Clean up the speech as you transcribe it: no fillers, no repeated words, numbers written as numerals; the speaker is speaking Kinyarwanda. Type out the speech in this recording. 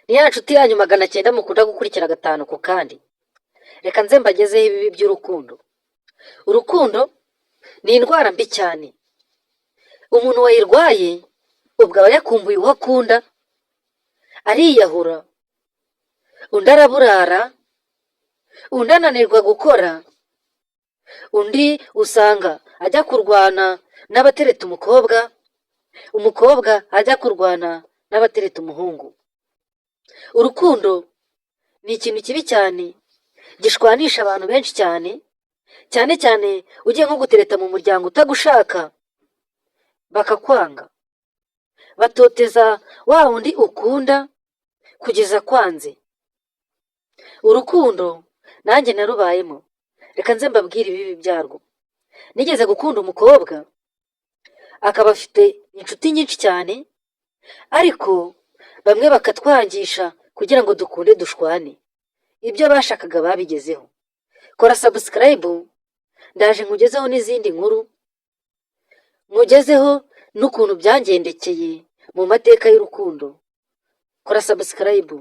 ni ya nshuti yanyu 900 mukunda gukurikira gatanu ku kandi. Reka nze mbagezeho ibibi by'urukundo. Urukundo ni indwara mbi cyane. Umuntu wayirwaye ubwo aba yakumbuye uwo akunda, ariyahura, undi araburara, undi ananirwa gukora, undi usanga ajya kurwana n'abatereta umukobwa, umukobwa ajya kurwana n'abatereta umuhungu. Urukundo ni ikintu kibi cyane gishwanisha abantu benshi cyane, cyane cyane ugiye nko gutereta mu muryango utagushaka bakakwanga, batoteza wa wundi ukunda kugeza kwanze. Urukundo nanjye narubayemo, reka nze mbabwire ibibi byarwo. Nigeze gukunda umukobwa akaba afite inshuti nyinshi cyane, ariko bamwe bakatwangisha kugira ngo dukunde dushwane. Ibyo bashakaga babigezeho. Kora subscribe, ndaje nkugezeho n'izindi nkuru, nkugezeho n'ukuntu byangendekeye mu mateka y'urukundo. Kora subscribe.